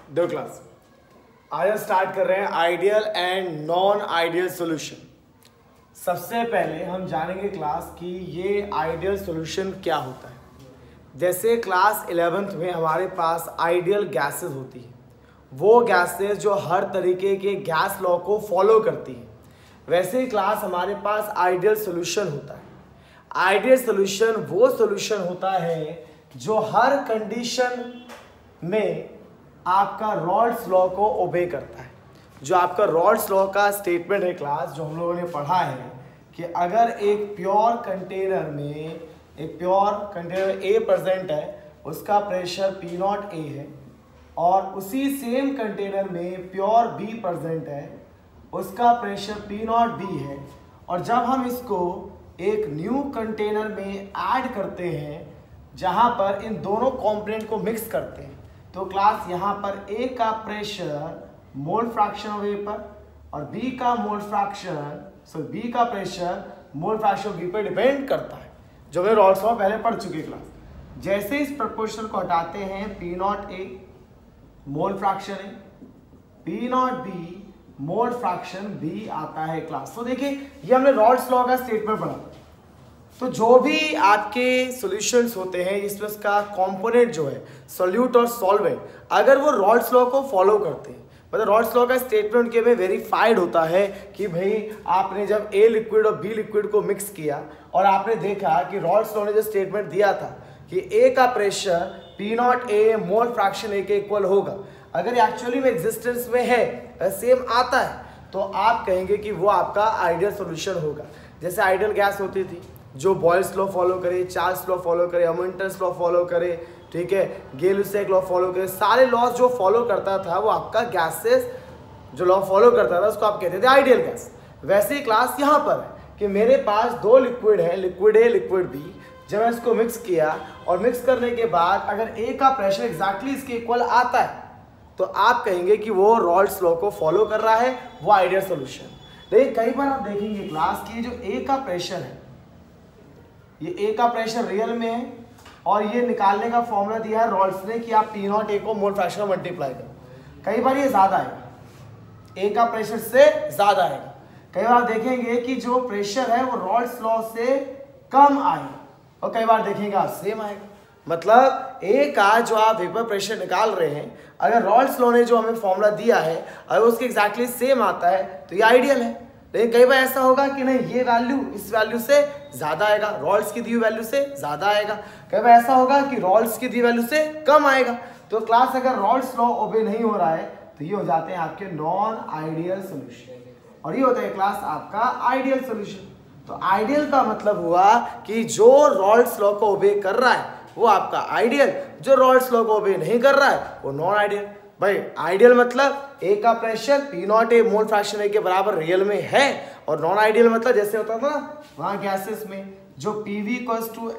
दो क्लास आज स्टार्ट कर रहे हैं ideal and non ideal solution. सबसे पहले हम जानेंगे क्लास कि ये आइडियल सॉल्यूशन क्या होता है। जैसे क्लास 11th में हमारे पास आइडियल गैसेस होती है, वो गैसेस जो हर तरीके के गैस लॉ को फॉलो करती है, वैसे ही क्लास हमारे पास आइडियल सॉल्यूशन होता है। आइडियल सॉल्यूशन वो सॉल्यूशन होता है जो हर कंडीशन में आपका रॉल्स लॉ को ओबे करता है। जो आपका रॉल्स लॉ का स्टेटमेंट है क्लास, जो हम लोगों ने पढ़ा है कि अगर एक प्योर कंटेनर में ए प्रेजेंट है, उसका प्रेशर P0 A है, और उसी सेम कंटेनर में प्योर बी प्रेजेंट है, उसका प्रेशर P0 B है, और जब हम इसको एक न्यू कंटेनर में ऐड करते हैं जहां पर इन दोनों कंपोनेंट को मिक्स करते हैं, तो क्लास यहाँ पर ए का pressure mole fraction of A पर और बी का pressure mole fraction of B पर डिपेंड करता है, जो मैं रॉल्स लॉ पहले पढ़ चुके क्लास। जैसे इस प्रोपोर्शन को हटाते हैं P0 A मोल फ्रैक्शन है, P0 B mole fraction B आता है क्लास। तो देखिए ये हमने रॉल्स लॉ का स्टेटमेंट पढ़ा। तो जो भी आपके सॉल्यूशंस होते हैं इसमें उसका कंपोनेंट जो है सॉल्यूट और सॉल्वेंट, अगर वो रॉल्स लॉ को फॉलो करते हैं, मतलब रॉल्स लॉ का स्टेटमेंट के में वेरीफाइड होता है कि भाई आपने जब ए लिक्विड और बी लिक्विड को मिक्स किया और आपने देखा कि रॉल्स लॉ ने जो स्टेटमेंट दिया था कि ए का pressure P0 A mole fraction A के इक्वल होगा, अगर एक्चुअली में एग्जिस्टेंस में है, सेम आता है, तो आप कहेंगे कि वो आपका आइडियल सॉल्यूशन होगा। जैसे आइडियल गैस होती थी जो बॉयल्स लॉ फॉलो करे, चार्ल्स लॉ फॉलो करे, अमोंटस लॉ फॉलो करे, ठीक है, गेल-लुसेक लॉ फॉलो करे, सारे लॉज जो फॉलो करता था वो आपका गैसेस जो लॉ फॉलो करता था उसको आप कहते थे आइडियल गैस। वैसे ही क्लास यहाँ पर है कि मेरे पास दो लिक्विड है, लिक्विड ए लिक्विड बी, जब मैं इसको मिक्स किया और मिक्स करने के बाद अगर ए का प्रेशर एग्जैक्टली इसके इक्वल आता है तो आप कहेंगे कि वो रॉल्स लॉ को फॉलो कर रहा है, वो आइडियल सॉल्यूशन। लेकिन कई बार आप देखेंगे क्लास की जो ए का प्रेशर है, ये ए का प्रेशर रियल में है और ये निकालने का फॉर्मूला दिया है रॉल्स ने कि आप P0 A को मोल फ्रैक्शन में मल्टीप्लाई करो। कई बार ये ज्यादा आएगा, ए का प्रेशर से ज्यादा आएगा। कई बार देखेंगे कि जो प्रेशर है वो रॉल्स लॉ से कम आएगा, और कई बार देखेंगे सेम आएगा। मतलब ए का जो आप वेपर प्रेशर निकाल रहे हैं, अगर रॉल्स लॉ ने जो हमें फॉर्मूला दिया है अगर उसके एग्जैक्टली सेम आता है तो ये आइडियल है। लेकिन कई बार ऐसा होगा कि नहीं, ये वैल्यू इस वैल्यू से ज्यादा आएगा, रॉल्स की दी हुई वैल्यू से ज्यादा आएगा। कई बार ऐसा होगा कि रॉल्स की दी वैल्यू से कम आएगा। तो क्लास अगर रॉल्स लॉ ओबे नहीं हो रहा है तो ये हो जाते हैं आपके नॉन आइडियल सॉल्यूशन, और ये होता है क्लास आपका आइडियल सॉल्यूशन। तो आइडियल का मतलब हुआ कि जो रॉल्स लॉ को ओबे कर रहा है वो आपका आइडियल, जो रॉल्स लॉ को ओबे नहीं कर रहा है वो नॉन आइडियल। भाई आइडियल मतलब ए का pressure P0 A mole fraction A के बराबर रियल में है, और नॉन आइडियल मतलब जैसे होता था ना वहाँ गैसेस में जो PV =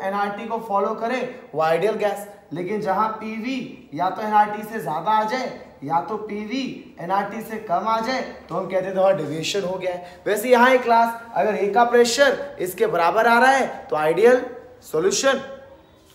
nRT को फॉलो करे वो आइडियल गैस। लेकिन जहाँ PV या तो nRT से ज्यादा आ जाए या तो PV nRT से कम आ जाए तो हम कहते थे वहाँ डेविएशन हो गया है। वैसे यहाँ एक क्लास अगर ए का प्रेशर इसके बराबर आ रहा है तो आइडियल सॉल्यूशन,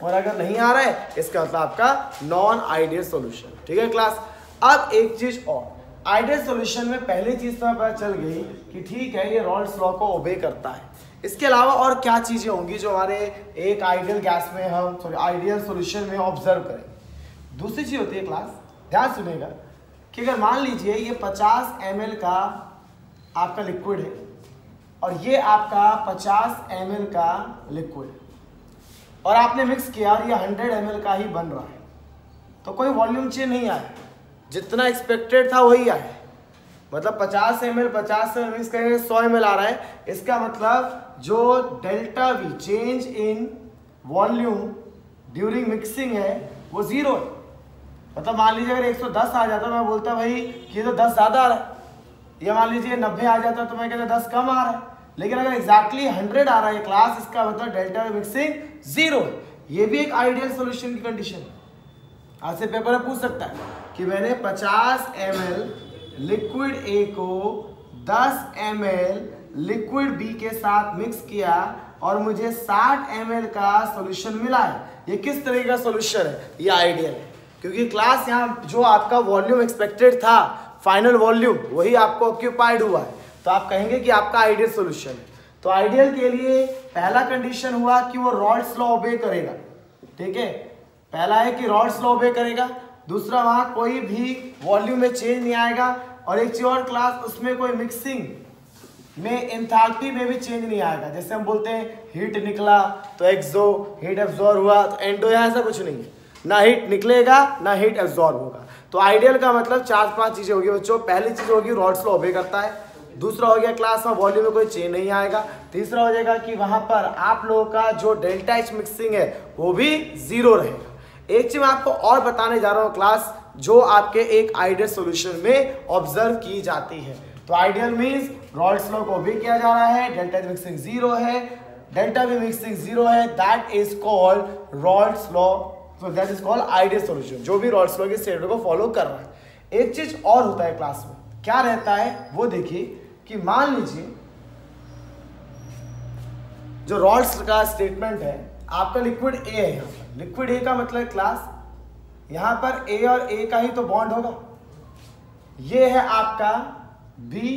और अगर नहीं आ रहा है इसका मतलब आपका नॉन आइडियल सॉल्यूशन। ठीक है क्लास। अब एक चीज और, आइडियल सॉल्यूशन में पहली चीज तो पता चल गई कि ठीक है ये रॉल्स लॉ को ओबे करता है। इसके अलावा और क्या चीजें होंगी जो हमारे एक आइडियल गैस में हम आइडियल सॉल्यूशन में ऑब्जर्व करेंगे। दूसरी चीज होती है क्लास, ध्यान सुनेगा, कि अगर मान लीजिए ये 50 ml का आपका लिक्विड है और ये आपका 50 ml का लिक्विड है, और आपने मिक्स किया और ये 100 ml का ही बन रहा है, तो कोई वॉल्यूम चेंज नहीं आया, जितना एक्सपेक्टेड था वही आया। मतलब 50 ml मिक्स करेंगे 100 ml आ रहा है, इसका मतलब जो delta we change in volume during mixing है वो 0 है। मतलब मान लीजिए अगर 110 आ जाता मैं बोलता भाई कि ये तो 10 ज्यादा आ रहा है, या मान लीजिए 90 आ जाता तो मैं कहता 10 कम आ रहा है। लेकिन अगर एग्जैक्टली 100 आ रहा है क्लास, इसका मतलब डेल्टा वी मिक्सिंग 0 है। ये भी एक आइडियल सॉल्यूशन की कंडीशन है। आज से पेपर में पूछ सकता है कि मैंने 50 ml लिक्विड ए को 10 ml लिक्विड बी के साथ मिक्स किया और मुझे 60 ml का सॉल्यूशन मिला है, ये किस तरह का सॉल्यूशन है? ये आइडियल है। क्योंकि क्लास यहाँ जो आपका वॉल्यूम एक्सपेक्टेड था, फाइनल वॉल्यूम, वही आपको ऑक्यूपाइड हुआ है, तो आप कहेंगे कि आपका आइडियल सोल्यूशन है। तो आइडियल के लिए पहला कंडीशन हुआ कि वो रॉल्स लॉ ओबे करेगा, ठीक है, पहला है कि रॉल्स लॉ ओबे करेगा, दूसरा वहाँ कोई भी वॉल्यूम में चेंज नहीं आएगा, और एक चीज और क्लास, उसमें कोई मिक्सिंग में एंथैल्पी में भी चेंज नहीं आएगा। जैसे हम बोलते हैं हीट निकला तो एक्सो, हीट एब्जॉर्ब हुआ तो एंडो, यहाँ ऐसा कुछ नहीं है, ना हीट निकलेगा ना हीट एब्जॉर्ब होगा। तो आइडियल का मतलब 4-5 चीजें होगी बच्चों। पहली चीज होगी रॉल्स लॉ ओबे करता है, दूसरा हो गया क्लास में वॉल्यूम में कोई चेंज नहीं आएगा, तीसरा हो जाएगा कि वहां पर आप लोगों का जो डेल्टा एच मिक्सिंग है वो भी 0 रहेगा। एक चीज मैं आपको और बताने जा रहा हूँ क्लास, जो आपके एक आइडियल सॉल्यूशन में ऑब्जर्व की जाती है। तो आइडियल मींस रॉल्स लॉ को भी किया जा रहा है, डेल्टा एच मिक्सिंग 0 है, डेल्टा बी मिक्सिंग 0 है, that is called Rawls law. So that is called ideal solution, जो भी रॉल्स लॉ की स्टेटमेंट को फॉलो कर रहा है। एक चीज और होता है क्लास में, क्या रहता है वो देखिए कि मान लीजिए जो रॉल्स का स्टेटमेंट है, आपका लिक्विड ए है, यहाँ पर लिक्विड ए का मतलब क्लास यहाँ पर ए और ए का ही तो बॉन्ड होगा, ये है आपका बी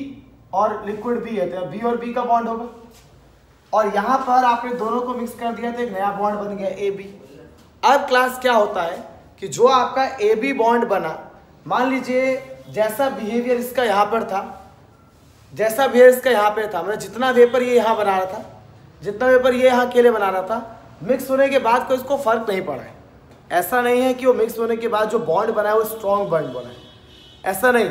और लिक्विड बी है, तो बी और बी का बॉन्ड होगा, और यहाँ पर आपने दोनों को मिक्स कर दिया तो एक नया बॉन्ड बन गया ए बी। अब क्लास क्या होता है कि जो आपका ए बी बॉन्ड बना, मान लीजिए जैसा बिहेवियर इसका यहाँ पर था, जैसा बिहेवियर इसका यहाँ पे था, मतलब जितना वेपर ये यहाँ बना रहा था, जितना वेपर ये यहाँ अकेले बना रहा था, मिक्स होने के बाद कोई इसको फर्क नहीं पड़ा है। ऐसा नहीं है कि वो मिक्स होने के बाद जो बॉन्ड बना है वो स्ट्रॉन्ग बॉन्ड बना है, ऐसा नहीं।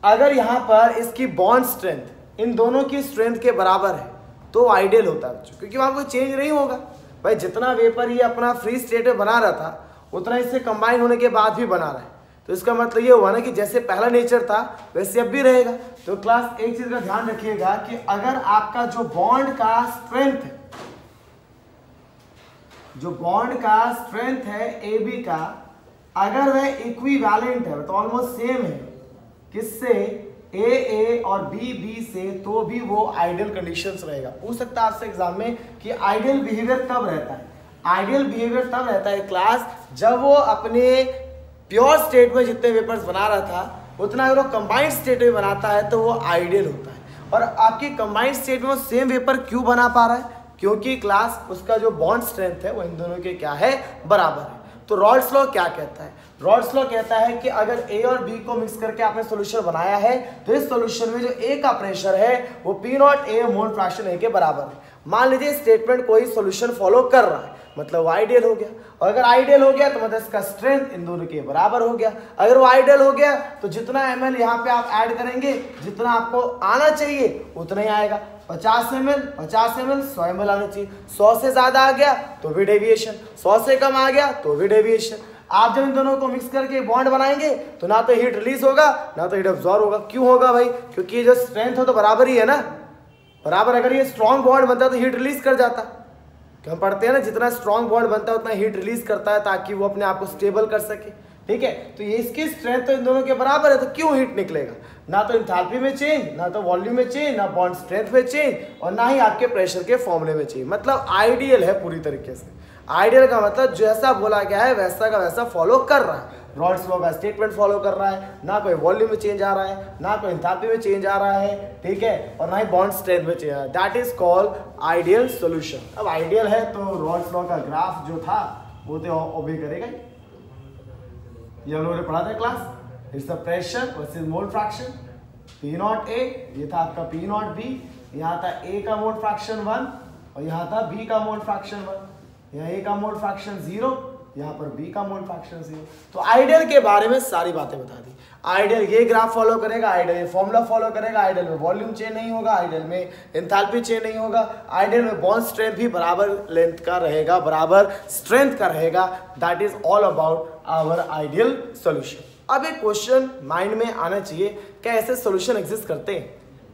अगर यहाँ पर इसकी बॉन्ड स्ट्रेंथ इन दोनों की स्ट्रेंथ के बराबर है तो आइडियल होता है, क्योंकि वहाँ कोई चेंज नहीं होगा। भाई जितना वेपर ये अपना फ्री स्टेट में बना रहा था उतना इससे कंबाइन होने के बाद भी बना रहा है, तो इसका मतलब ये हुआ ना कि जैसे पहला नेचर था वैसे अब भी रहेगा। तो क्लास एक चीज का ध्यान रखिएगा कि अगर आपका जो बॉन्ड का स्ट्रेंथ है, जो बॉन्ड का स्ट्रेंथ है ए बी का, अगर वह इक्विवेलेंट है तो ऑलमोस्ट सेम है किससे, ए और बी से, तो भी वो आइडियल कंडीशंस रहेगा। पूछ सकता है आपसे एग्जाम में कि आइडियल बिहेवियर कब रहता है। आइडियल बिहेवियर तब रहता है क्लास जब वो अपने प्योर स्टेट में जितने वेपर्स बना रहा था उतना अगर वो कंबाइंड स्टेट में बनाता है तो वो आइडियल होता है। और आपकी कंबाइंड स्टेट में वो सेम वेपर क्यों बना पा रहा है, क्योंकि क्लास उसका जो बॉन्ड स्ट्रेंथ है वो इन दोनों के क्या है, बराबर है। तो रॉल्स लॉ क्या कहता है, रॉल्स लॉ कहता है कि अगर ए और बी को मिक्स करके आपने सॉल्यूशन बनाया है तो इस सॉल्यूशन में जो ए का प्रेशर है वो P naught A mole fraction A के बराबर है। मान लीजिए स्टेटमेंट कोई सॉल्यूशन फॉलो कर रहा है, मतलब वो आइडियल हो गया, और अगर आइडियल हो गया तो मतलब इसका स्ट्रेंथ इन दोनों के बराबर हो गया। अगर वो आइडियल हो गया तो जितना ml यहाँ पे आप ऐड करेंगे, जितना आपको आना चाहिए उतना ही आएगा। 50 ml 100 ml आना चाहिए। 100 से ज्यादा आ गया तो भी डेविएशन, 100 से कम आ गया तो भी डेविएशन। आप जब इन दोनों को मिक्स करके बॉन्ड बनाएंगे तो ना तो हीट रिलीज होगा ना तो हीट अब्सॉर्ब होगा। क्यों होगा भाई, क्योंकि ये जो स्ट्रेंथ हो तो बराबर ही है ना, बराबर। अगर ये स्ट्रॉन्ग बॉन्ड बनता तो हीट रिलीज कर जाता। हम पढ़ते हैं ना, जितना स्ट्रॉन्ग बॉन्ड बनता है उतना हीट रिलीज करता है ताकि वो अपने आप को स्टेबल कर सके, ठीक है। तो ये इसकी स्ट्रेंथ तो इन दोनों के बराबर है, तो क्यों हीट निकलेगा, ना तो एंथैल्पी में चेंज, ना तो वॉल्यूम में चेंज, ना बॉन्ड स्ट्रेंथ में चेंज, और ना ही आपके प्रेशर के फॉर्मूले में चेंज। मतलब आइडियल है पूरी तरीके से। आइडियल का मतलब जैसा बोला गया है वैसा का वैसा फॉलो कर रहा है, रॉल्स लॉ का स्टेटमेंट फॉलो कर रहा है, ना कोई वॉल्यूम में चेंज आ रहा है, ना कोई एंथैल्पी में चेंज आ रहा है, ठीक है, और ना ही बॉन्ड स्ट्रेंथ में चेंज आ रहा है। That is called ideal solution. अब आइडियल है तो रॉल्स लॉ का ग्राफ जो था वो तो ओबे करेगा। ये हम लोगों ने पढ़ा था class, it's the pressure versus mole fraction, P naught ए, ये था आपका पी नॉट बी, यहाँ था ए का मोल फ्रैक्शन 1 और यहाँ था बी का मोल फ्रैक्शन 1, यहाँ ए का मोल फ्रैक्शन 0, यहाँ पर बी का मोल फ्रैक्शन 0। तो आइडियल के बारे में सारी बातें बता दी। आइडियल ये ग्राफ फॉलो करेगा, आइडियल ये फॉर्मूला फॉलो करेगा, आइडियल में वॉल्यूम चेंज नहीं होगा, आइडियल में एंथैल्पी चेंज नहीं होगा, आइडियल में बॉन्ड स्ट्रेंथ भी बराबर लेंथ का रहेगा, बराबर स्ट्रेंथ का रहेगा। That is all about our ideal solution. अब एक क्वेश्चन माइंड में आना चाहिए, क्या ऐसे सॉल्यूशन एग्जिस्ट करते हैं?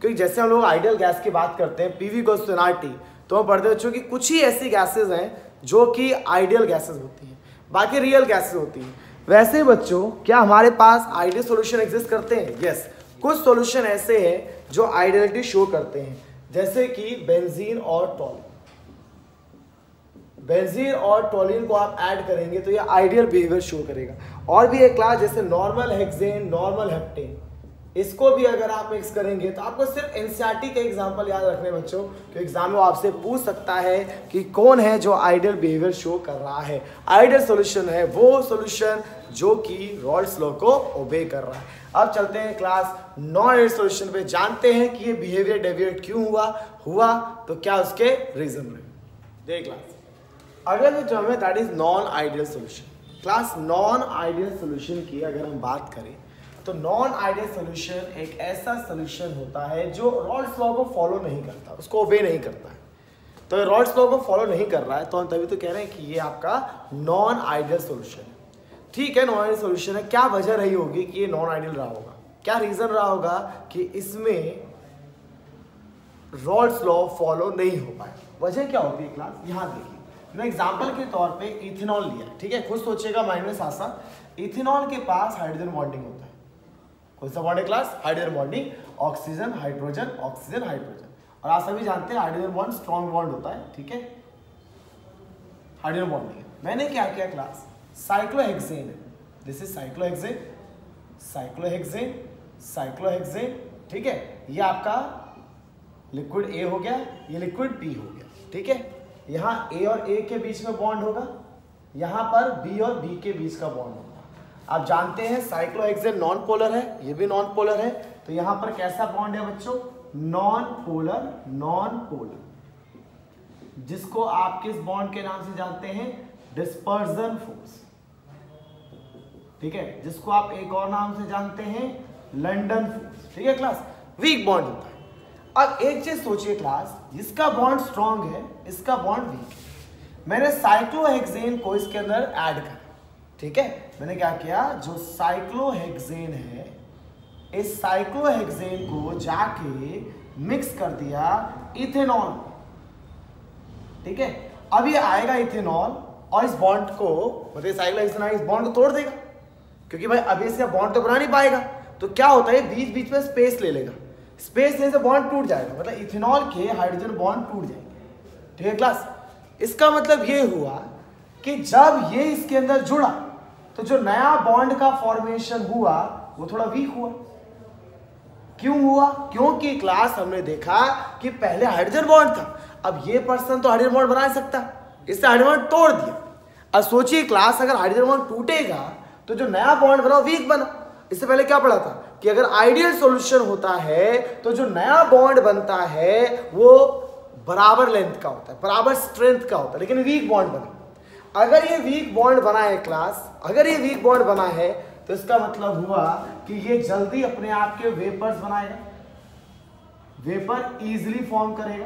क्योंकि जैसे हम लोग आइडियल गैस की बात करते हैं, पीवी इक्वल्स टू एनआरटी, तो हम पढ़ते बच्चों कि कुछ ही ऐसी गैसेज हैं जो कि आइडियल गैसेज होती हैं, बाकी रियल गैसेज होती हैं। वैसे ही बच्चों क्या हमारे पास आइडियल सॉल्यूशन एग्जिस्ट करते हैं? यस, कुछ सॉल्यूशन ऐसे हैं जो आइडियलिटी शो करते हैं, जैसे कि बेंजीन और टॉल्यून। बेंजीन और टोलिन को आप ऐड करेंगे तो ये आइडियल बिहेवियर शो करेगा। और भी एक क्लास जैसे नॉर्मल हेक्सेन, नॉर्मल हेप्टेन, इसको भी अगर आप मिक्स करेंगे तो आपको सिर्फ एनसीईआरटी के एग्जांपल याद रखने बच्चों, कि एग्जाम में आपसे पूछ सकता है कि कौन है जो आइडियल बिहेवियर शो कर रहा है। आइडियल सॉल्यूशन है वो सॉल्यूशन जो कि रॉल्स लॉ को ओबे कर रहा है। अब चलते हैं क्लास नॉन आइडियल सॉल्यूशन पे, जानते हैं कि ये बिहेवियर डेविएट क्यों हुआ तो क्या उसके रीजन रहे। देख क्लास अगला जो टर्म है that is non ideal solution. Class non ideal solution की अगर हम बात करें तो नॉन आइडियल सॉल्यूशन एक ऐसा सॉल्यूशन होता है जो रॉल्स लॉ को फॉलो नहीं करता, उसको ओबे नहीं करता है। तो रॉल्स लॉ को फॉलो नहीं कर रहा है तो हम तभी तो कह रहे हैं कि ये आपका नॉन आइडियल सॉल्यूशन है। ठीक है, नॉन आइडियल सॉल्यूशन है। क्या वजह रही होगी कि ये नॉन आइडियल रहा होगा, क्या रीजन रहा होगा कि इसमें रॉल्स लॉ फॉलो नहीं हो पाए। वजह क्या होती है क्लास, यहाँ देखिए मैं एग्जाम्पल के तौर पे इथेनॉल लिया, ठीक है, खुद सोचेगा माइंड में साथ साथ। इथेनॉल के पास हाइड्रोजन बॉन्डिंग होता है, कौन सा बॉन्ड है class, hydrogen bonding, oxygen hydrogen oxygen hydrogen. और आप सभी जानते हैं हाइड्रोजन बॉन्ड स्ट्रॉन्ग बॉन्ड होता है, ठीक है, हाइड्रोजन बॉन्डिंग। मैंने क्या किया क्लास, साइक्लोहेक्सेन है, this is cyclohexane, cyclohexane, cyclohexane, ठीक है, ये आपका लिक्विड ए हो गया, ये लिक्विड बी हो गया, ठीक है। यहाँ ए और ए के बीच में बॉन्ड होगा, यहाँ पर बी और बी के बीच का बॉन्ड होगा। आप जानते हैं साइक्लोहेक्सेन नॉन पोलर है, ये भी नॉन पोलर है, तो यहाँ पर कैसा बॉन्ड है बच्चों, नॉन पोलर, नॉन पोलर, जिसको आप किस बॉन्ड के नाम से जानते हैं, डिस्पर्जन फोर्स, ठीक है, जिसको आप एक और नाम से जानते हैं लंदन फोर्स, ठीक है क्लास, वीक बॉन्ड होता है। अब एक चीज सोचिए क्लास, जिसका बॉन्ड स्ट्रॉन्ग है इसका बॉन्ड वीक है। मैंने साइक्लोहेक्सेन को इसके अंदर ऐड करा, ठीक है, मैंने क्या किया, जो साइक्लोहेक्सेन है इस साइक्लोहेक्सेन को जाके मिक्स कर दिया इथेनॉल, ठीक है। अब ये आएगा इथेनॉल और इस बॉन्ड को, मतलब साइक्लोहेक्सेन इस बॉन्ड को तोड़ देगा, क्योंकि भाई अभी इसका बॉन्ड तो बना नहीं पाएगा, तो क्या होता है बीच बीच में स्पेस ले लेगा, स्पेस लेने से बॉन्ड टूट जाएगा, मतलब इथेनॉल के हाइड्रोजन बॉन्ड टूट जाएंगे, ठीक है क्लास। इसका मतलब ये हुआ कि जब ये इसके अंदर जुड़ा तो जो नया बॉन्ड का फॉर्मेशन हुआ वो थोड़ा वीक हुआ। क्यों हुआ, क्योंकि क्लास हमने देखा कि पहले हाइड्रोजन बॉन्ड था, अब ये पर्सन तो हाइड्रोजन बॉन्ड बना सकता, इससे हाइड्रोजन बॉन्ड तोड़ दिया। अब सोचिए क्लास, अगर हाइड्रोजन बॉन्ड टूटेगा तो जो नया बॉन्ड बना वीक बना। इससे पहले क्या पढ़ा था कि अगर आइडियल सॉल्यूशन होता है तो जो नया बॉन्ड बनता है वो बराबर लेंथ का होता है, बराबर स्ट्रेंथ का होता है, लेकिन वीक बॉन्ड बना। अगर ये वीक बॉन्ड बना है क्लास, अगर ये वीक बॉन्ड बना है तो इसका मतलब हुआ कि ये जल्दी अपने आप के वेपर्स बनाएगा, वेपर इजीली फॉर्म करेगा।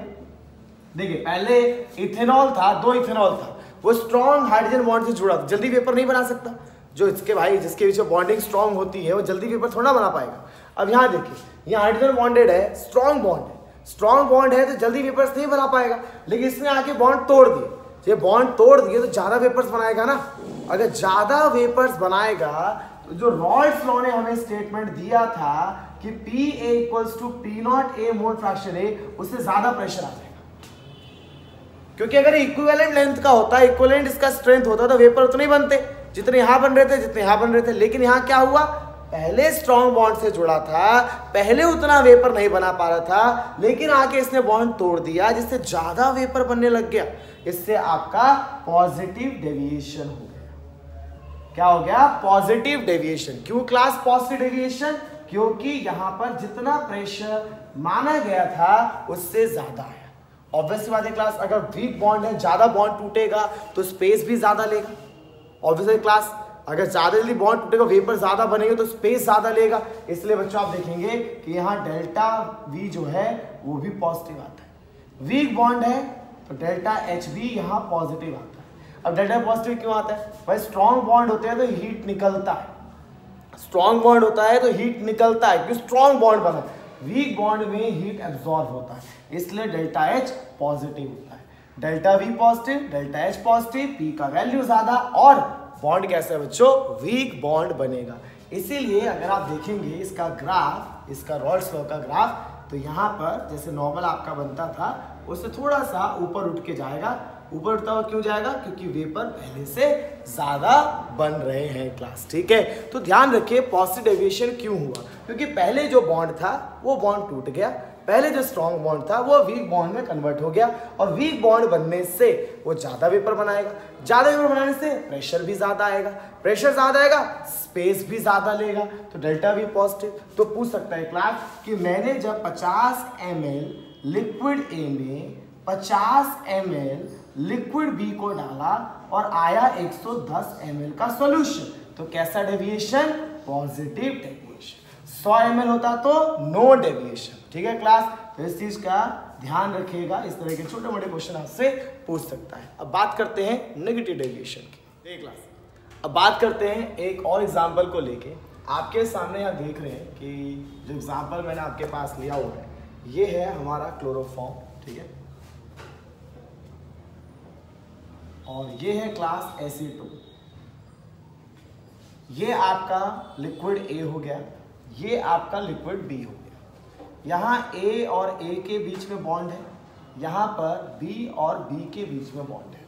देखिए पहले इथेनॉल था, दो इथेनॉल था, वो स्ट्रॉन्ग हाइड्रोजन बॉन्ड से जुड़ा था, जल्दी वेपर नहीं बना सकता। जो इसके भाई जिसके बीच में बॉन्डिंग स्ट्रॉन्ग होती है वो जल्दी वेपर थोड़ा बना पाएगा। अब यहाँ देखिए, यहाँ हाइड्रोजन बॉन्डेड है, स्ट्रॉन्ग बॉन्ड है, स्ट्रॉन्ग बॉन्ड है तो जल्दी वेपर्स नहीं बना पाएगा, लेकिन इसने आके बॉन्ड तोड़ दिए। ये बॉन्ड तोड़ दिए तो ज्यादा वेपर्स बनाएगा ना, अगर ज्यादा वेपर्स बनाएगा तो जो रॉल्स लॉ ने हमें स्टेटमेंट दिया था कि P A equals to P naught A mole fraction A, उससे ज्यादा प्रेशर आ जाएगा। क्योंकि अगर इक्विवेलेंट लेंथ का होता, इक्विवेलेंट इसका स्ट्रेंथ होता तो वेपर उतने ही बनते जितने यहां बन रहे थे, जितने यहां बन रहे थे। लेकिन यहां क्या हुआ, पहले स्ट्रॉन्ग बॉन्ड से जुड़ा था, पहले उतना वेपर नहीं बना पा रहा था, लेकिन आके इसने बॉन्ड तोड़ दिया जिससे ज्यादा वेपर बनने लग गया। इससे आपका पॉजिटिव डेविएशन हो गया। क्या हो गया, पॉजिटिव डेविएशन। क्यों क्लास पॉजिटिव डेविएशन, क्योंकि यहां पर जितना प्रेशर माना गया था उससे ज्यादा है। ऑब्वियसली बात है क्लास, अगर वीक बॉन्ड है, ज्यादा बॉन्ड टूटेगा तो स्पेस भी ज्यादा लेगा। ऑब्वियसली क्लास, अगर ज्यादा जल्दी बॉन्ड टूटेगा, वेपर ज्यादा बनेगा तो स्पेस ज्यादा लेगा। इसलिए बच्चों आप देखेंगे कि यहाँ डेल्टा वी जो है वो भी पॉजिटिव आता है। वीक बॉन्ड है तो डेल्टा एच भी यहाँ पॉजिटिव आता है। अब डेल्टा पॉजिटिव क्यों आता है, भाई स्ट्रॉन्ग बॉन्ड होते हैं तो हीट निकलता है, स्ट्रॉन्ग बॉन्ड होता है तो हीट निकलता है, क्योंकि स्ट्रॉन्ग बॉन्ड बना। वीक बॉन्ड में हीट एब्जॉर्ब होता है, इसलिए डेल्टा एच पॉजिटिव होता है। Delta V positive, delta H positive, P का वैल्यू ज्यादा, और बॉन्ड कैसे है बच्चों, वीक बॉन्ड बनेगा। इसीलिए अगर आप देखेंगे इसका ग्राफ, इसका रॉल्स लॉ का ग्राफ, तो यहाँ पर जैसे नॉर्मल आपका बनता था उससे थोड़ा सा ऊपर उठ के जाएगा, ऊपर उठता हुआ क्यों जाएगा? क्योंकि वेपर पहले से ज्यादा बन रहे हैं क्लास, ठीक है। तो ध्यान रखिए पॉजिटिव डेविएशन क्यों हुआ, क्योंकि पहले जो बॉन्ड था वो बॉन्ड टूट गया, पहले जो स्ट्रॉन्ग बॉन्ड था वो वीक बॉन्ड में कन्वर्ट हो गया, और वीक बॉन्ड बनने से वो ज्यादा वेपर बनाएगा, ज्यादा वेपर बनाने से प्रेशर भी ज्यादा आएगा, प्रेशर ज्यादा आएगा स्पेस भी ज्यादा लेगा, तो डेल्टा वी पॉजिटिव। तो पूछ सकता है क्लास कि मैंने जब 50 ml लिक्विड ए में 50 ml लिक्विड बी को डाला और आया 110 ml का सॉल्यूशन, तो कैसा डेविएशन? Positive deviation. 100 ml होता तो नो डेविएशन, ठीक है क्लास। तो इस चीज का ध्यान रखिएगा, इस तरह के छोटे मोटे क्वेश्चन आपसे पूछ सकता है। अब बात करते हैं नेगेटिव डेविएशन की, ठीक क्लास। अब बात करते हैं एक और एग्जांपल को लेके। आपके सामने यहाँ देख रहे हैं कि जो एग्जांपल मैंने आपके पास लिया हुआ है ये है हमारा क्लोरोफॉर्म, ठीक है, और ये है क्लास Ac2। ये आपका लिक्विड ए हो गया, ये आपका लिक्विड बी हो गया। यहाँ ए और ए के बीच में बॉन्ड है, यहाँ पर बी और बी के बीच में बॉन्ड है।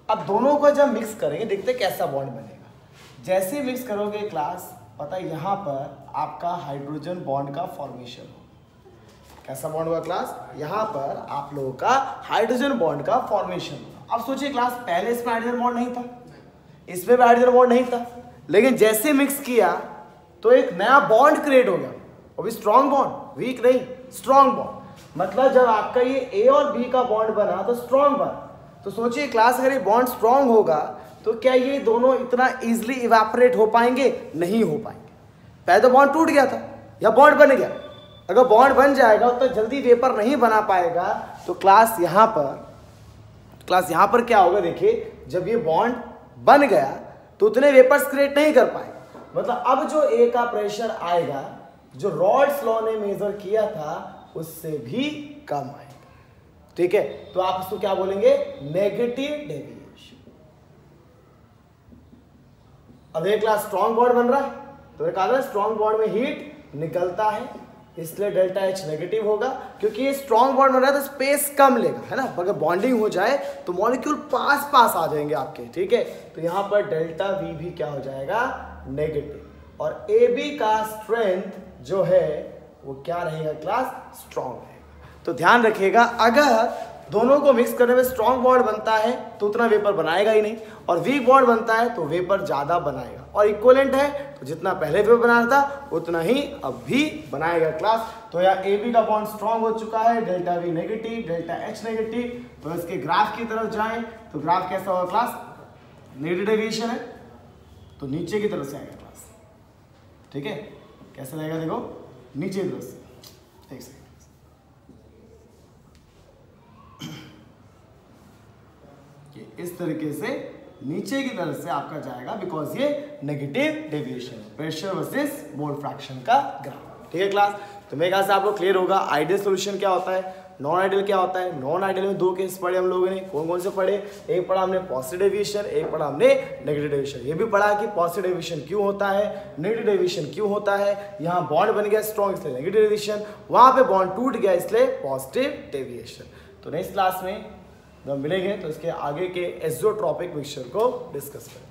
अब दोनों को जब मिक्स करेंगे देखते हैं कैसा बॉन्ड बनेगा। जैसे मिक्स करोगे क्लास, पता है यहाँ पर आपका हाइड्रोजन बॉन्ड का फॉर्मेशन हो। कैसा बॉन्ड हुआ क्लास? यहाँ पर आप लोगों का हाइड्रोजन बॉन्ड का फॉर्मेशन हुआ। अब सोचिए क्लास, पहले इसमें हाइड्रोजन बॉन्ड नहीं था, इसमें भी हाइड्रोजन बॉन्ड नहीं था, लेकिन जैसे मिक्स किया तो एक नया बॉन्ड क्रिएट हो गया, वो भी स्ट्रॉन्ग बॉन्ड, वीक नहीं, स्ट्रॉन्ग बॉन्ड। मतलब जब आपका ये ए और बी का बॉन्ड बना तो स्ट्रॉन्ग बना। तो सोचिए क्लास, अगर ये बॉन्ड स्ट्रॉन्ग होगा तो क्या ये दोनों इतना इजीली इवेपोरेट हो पाएंगे? नहीं हो पाएंगे। पहले तो बॉन्ड टूट गया था या बॉन्ड बन गया, अगर बॉन्ड बन जाएगा तो जल्दी वेपर नहीं बना पाएगा। तो क्लास यहाँ पर क्या होगा? देखिए, जब ये बॉन्ड बन गया तो उतने वेपर्स क्रिएट नहीं कर पाएगा। मतलब अब जो ए का प्रेशर आएगा, जो रॉड्स लॉ ने मेजर किया था उससे भी कम आएगा, ठीक है। तो आप इसको क्या बोलेंगे? Negative deviation. अब एक क्लास स्ट्रॉन्ग बॉन्ड बन रहा है, तो एक कहा स्ट्रॉन्ग बॉन्ड में हीट निकलता है, इसलिए डेल्टा एच नेगेटिव होगा, क्योंकि ये स्ट्रॉन्ग बॉन्ड बन रहा है तो स्पेस कम लेगा, है ना। अगर बॉन्डिंग हो जाए तो मॉलिक्यूल पास पास आ जाएंगे आपके, ठीक है। तो यहाँ पर डेल्टा वी भी क्या हो जाएगा? नेगेटिव। और ए बी का स्ट्रेंथ जो है वो क्या रहेगा क्लास? स्ट्रॉन्ग रहेगा। तो ध्यान रखिएगा, अगर दोनों को मिक्स करने में स्ट्रॉन्ग बॉन्ड बनता है तो उतना वेपर बनाएगा ही नहीं, और वीक बॉन्ड बनता है तो वेपर ज्यादा बनाएगा, और इक्विवेलेंट है तो जितना पहले वेपर बना था उतना ही अब भी बनाएगा क्लास। तो यहाँ ए बी का बॉन्ड स्ट्रॉन्ग हो चुका है, delta we negative, delta H negative. तो इसके ग्राफ की तरफ जाएं तो ग्राफ कैसा होगा क्लास? नेगेटिव डेविएशन है तो नीचे की तरफ से आएगा क्लास, ठीक है। कैसे रहेगा? देखो, नीचे की तरफ से। एक सेकंड, इस तरीके से नीचे की तरफ से आपका जाएगा, बिकॉज ये नेगेटिव डेविएशन है, प्रेशर वर्सेस मोल फ्रैक्शन का ग्राफ, ठीक है क्लास। तो मेरे ख्याल से आपको क्लियर होगा आइडियल सॉल्यूशन क्या होता है, नॉन आइडियल क्या होता है। नॉन आइडियल में दो केस पढ़े हम लोगों ने, कौन कौन से पढ़े? एक पढ़ा हमने पॉजिटिव डेविएशन, एक पढ़ा हमने नेगेटिव डेविएशन। ये भी पढ़ा कि पॉजिटिव डेविएशन क्यों होता है, नेगेटिव डेविएशन क्यों होता है। यहाँ बॉन्ड बन गया स्ट्रॉन्ग इसलिए नेगेटिव डेविएशन, वहां पे बॉन्ड टूट गया इसलिए पॉजिटिव डेविएशन। तो नेक्स्ट क्लास में जब मिलेंगे तो इसके आगे के एज़ोट्रॉपिक मिक्सचर को डिस्कस करेंगे।